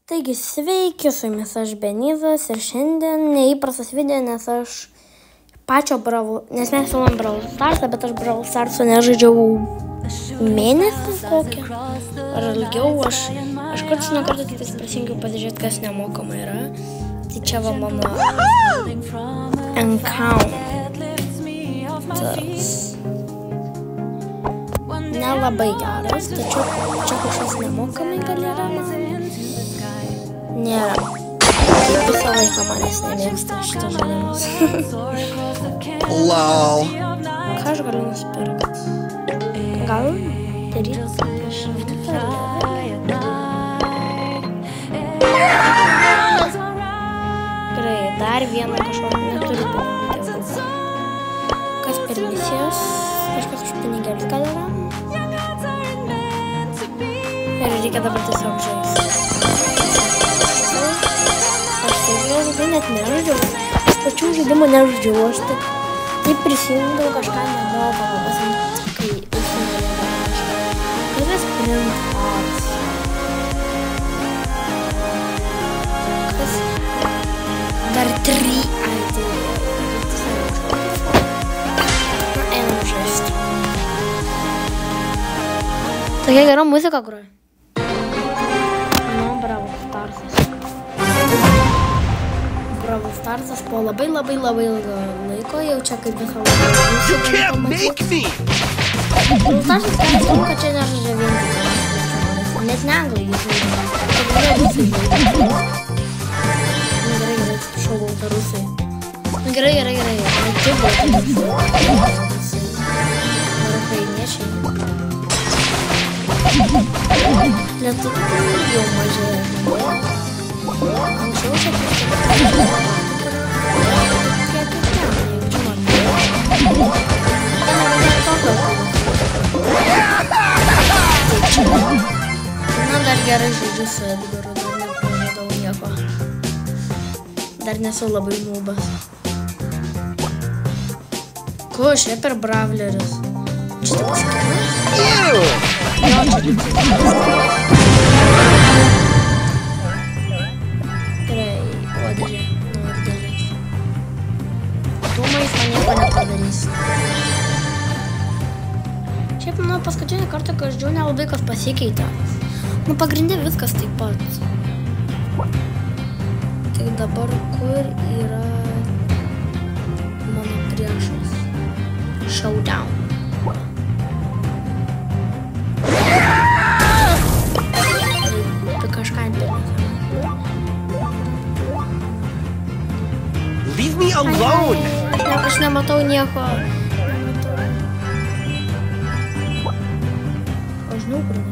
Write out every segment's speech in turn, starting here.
Taigi sveiki, su jumis aš Benizas ir šiandien neįprastas video, nes aš pačio nes mes filmam Brawl Starsą, bet aš Brawl Starsą nežaidžiau mėnesį kokį ar ilgiau. Aš kartais nuo karto tik prisijungiau pasižiūrėti, kas nemokama yra. Tai čia va mano account. Nelabai geras, tačiau čia kažkas nemokamai gal yra man. Nėra. Kaip visą laiką manęs nemėgsta šitas žaidimas. Lol. Ką aš galiu nusipirkti? Gal daryti šimtą. Gerai, dar vieną kažkokį neturiu pinigų. Kas per misijas? Kažkas už pinigėlius gal yra? Ir reikia dabar tiesiog žaisti. Aš net nežaidžiau. Aš pačių žaidimų nežaidžiau. Aš taip prisijungiau kažką nemokamą. Kai įsimėliau kažką. Kas print arts? Kas? Dar 3 atėjo. Na, einam žaisti. Tokia gera muzika groja. Nu, Brawl Starsas. Brawl Starsas po labai ilgo laiko, jau čia kaip visą laiką. You can't make me! Brawl Starsas skiriasi, kad čia nežaidžia vien. Net ne anglai jis žaidžia. Tai ne rusai žaidžia. Nu gerai, atsiprašau, baltarusai. Nu gerai. Ne tik baltarusai. Ar ukrainiečiai. Lietuvių jau mažėja. Anksčiau čia Na, dar gerai žaidžiu su Edgaru, dar nepražadau nieko. Dar nesu labai nūbas. Ko, šiaip ir bravleris. Čia tik skirimas? Jo, čia tik skirimas. Dūmais man nieko nepadarys. Šiaip, nu, paskutinį kartą, kai aš žiūrėjau, nelabai kas pasikeitė. Nu, pagrindė viskas taip pat. Tai dabar kur yra mano priešas? Showdown. Tai kažką internetą. Leave me alone! Aš nematau nieko. Aš žinau, kur ne.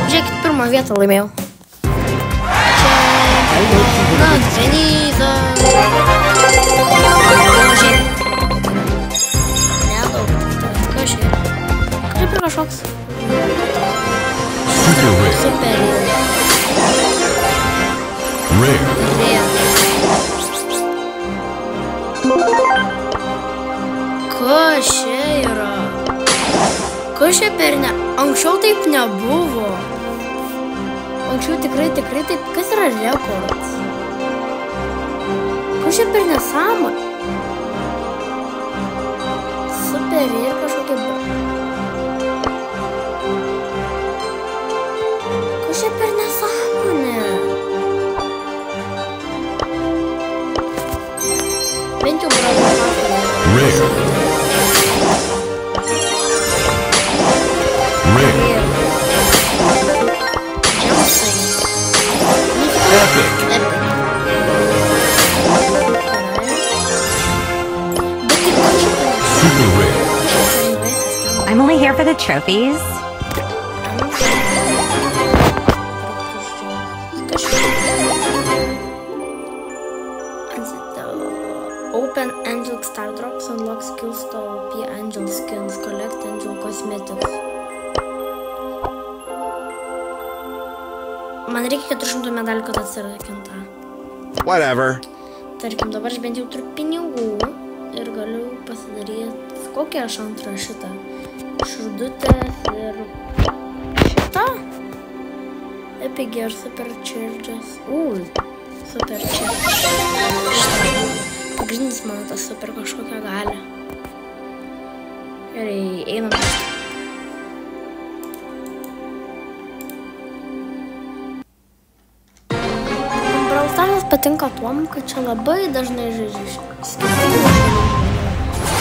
Žiūrėkit, pirmą vietą laimėjau. Čia... Na, Benizą. Nedaug. Kas čia? Kaip ir kažkoks. Super. Kas čia yra? Kas čia per ne? Anksčiau taip nebuvo. Anksčiau tikrai taip. Kas yra rekordas? Kas čia per nesąmonė? Super ir kažkokia... Kas čia per nesąmonė? Bent jau Brawl I'm only here for the trophies. Open Angel Star Drops, unlock skills to OP Angel skins, collect Angel Cosmetics. Man reikia 400 medalių, kad atsirakinta. Whatever. Tarkim, dabar aš bent jau turiu pinigų ir galiu pasidaryti kokią aš antrą šitą. Šurdutės ir šitą. Epic Gear Super Charges. Super Charges. Pagrindinis mano tas super kažkokią galę. Gerai, einam. Brawl Starsas patinka tuom, kad čia labai dažnai žaidžia skirtingų šalių.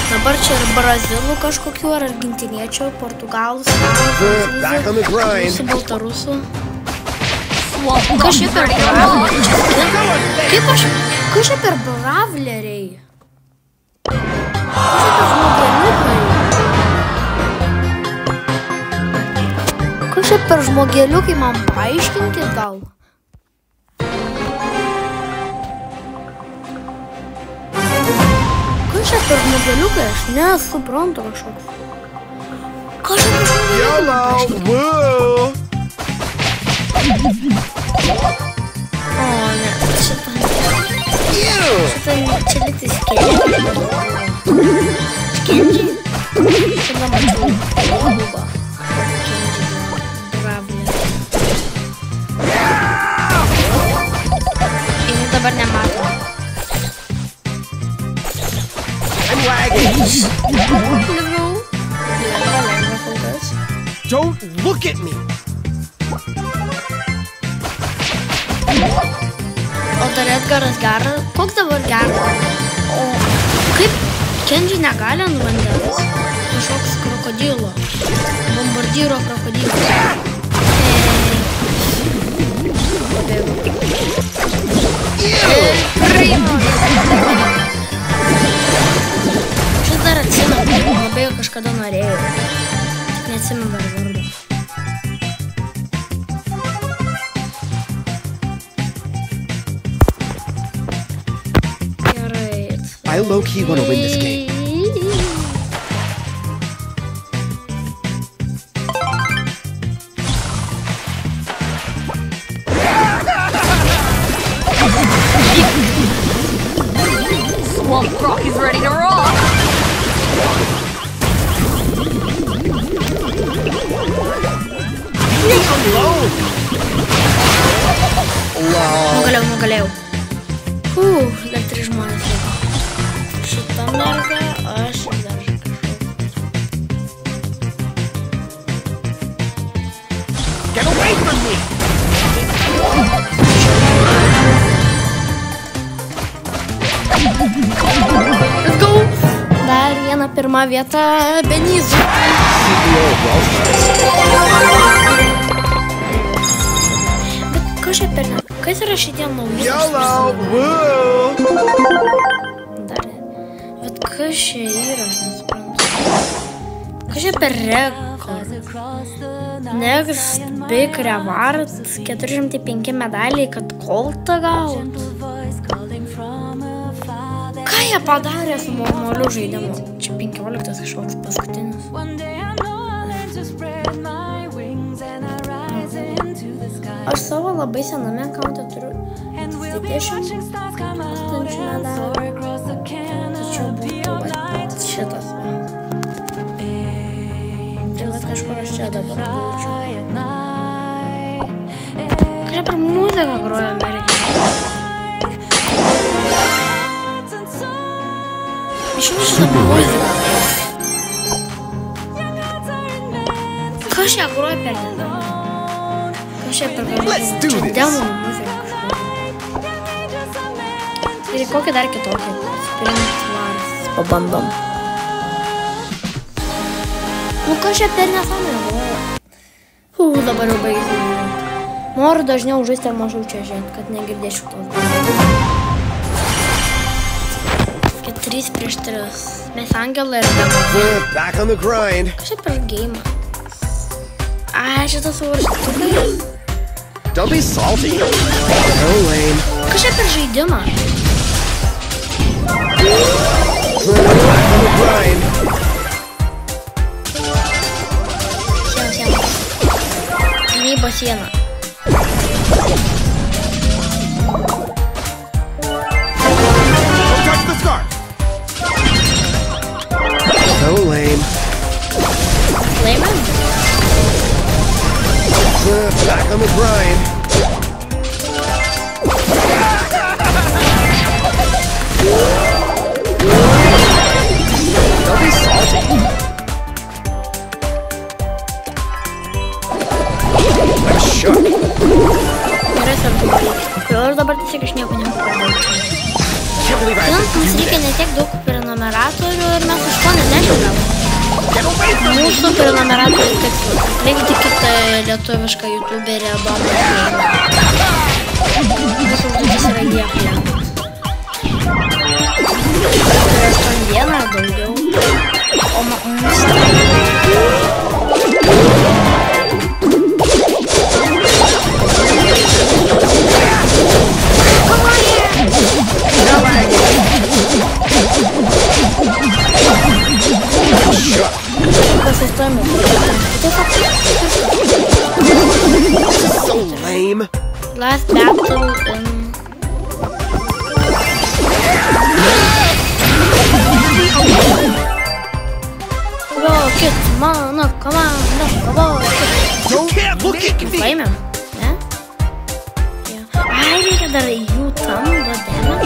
Dabar čia ir brazilų kažkokių, ar argentiniečių, portugalų, prancūzų, baltarusų. Kas čia per bravleriai? Kas čia per bravleriai? Kas čia per žmogeliukai, man paaiškinkit gal? Kas čia per žmogeliukai, aš nesuprantu kažkoks. Kas čia per žmogeliukai? O, ne, šitą čia liktai skendžiai. Skendžiai? Šitą mačiau. Skendžiai. Bravlė. Ir dabar nemato. I'm lagging. Don't look at me. O dar Edgaras geras. Koks dabar geras? O kaip Kenji negali ant vandens? Kažkoks krokodilo. Bombardyro krokodilo. Šis dar atsimenu. Labai kažkada norėjau. Tik neatsimenu dar vardo. I low-key want to win this game. Swamp Rock is ready to rock! Leave alone! Nugalėjau. Dar 3 žmonės liko. Šitą mergą, aš ir dar kažkaip. Get away from me! Let's go! Dar viena pirma vieta Benizų. Bet kas čia per... Kas yra šitie nauji? YOLO! Woo! Dar ne. Bet kas čia yra, aš nesuprantu. Kas čia per rekord? Next Big Reward 405 medaliai, kad koltą gaut. Ką jie padarė su normaliu žaidimu? Čia 15 kažkoks paskutinis. Aš savo labai sename akaunte turiu 20 tūkstančių medalių. Tačiau būtų šitas. Tai vat kažkur aš čia dabar būčiau. Ką per muziką groja Amerikai? Iš vis šitą muziką. Kas čia groja per nedaug? Čia per demonų muziką kažką. Ir kokį dar kitokį. Sprint Wars. Pabandom. Nu kas čia per nesąmonę groja? Dabar jau baigėsi. Noriu dažniau žaisti ir mažiau čia žiūrėti, kad negirdėčiau tos darbos. 3 prieš 3. Mes angelai ir demonai. Back on the grind. Kas čia per geimą? Ai, šitas suvaržytukai. Don't be salty. So lame. Kas čia per žaidimą? Back on the grind. Siena. Gynyba siena. Don't touch the scarf. So lame. Lame? Back on the grind. Don't be salty. I'm shook. Gerai, sartukai. Kodėl aš dabar tiesiog iš nieko nepakalbėjau? Can't believe I have Mums to do reikia ne this. tiek daug prenumeratorių ir mes 80 gavom. Mūsų prenumeratorių tikslas. Atlikti lietuvišką youtuberį Adomą. Mūsų užduotis yra jie klientas. Tai 8 dieną ar daugiau. O mums pasistojame. This is so lame. Last battle in... Kovokit, mano komanda, kovokit. Don't look at me. Laimėm, ne? Ai, reikia dar jų tam duodėmę.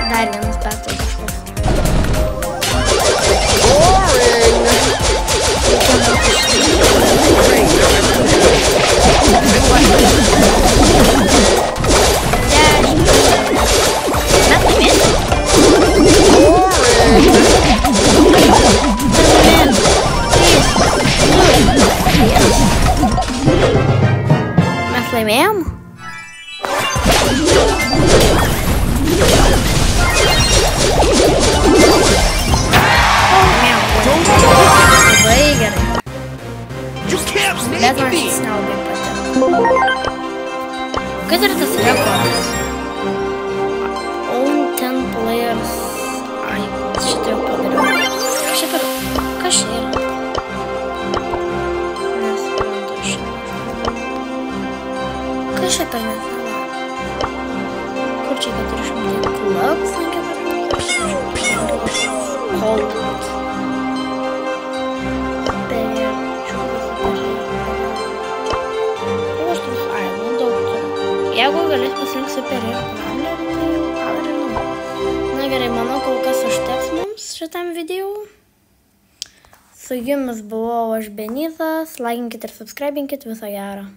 Dar vienas battle kažkoks. Mes laimėjom? Labai gerai. Bet man šis nelabai patiko. Kas yra tas rekordas? Own 10 players. Ai, šitą jau padariau. Kas čia yra? Nesuprantu šitą. Kas čia per nesala? Kur čia 400 clubs? 400 Hold. Jeigu galės pasirinkti super ir brawlerį, tai jau gal ir žinau. Na gerai, manau, kol kas užteks mums šitam video. Su jumis buvau aš Benizas, laikinkit ir subscribinkit, viso gero.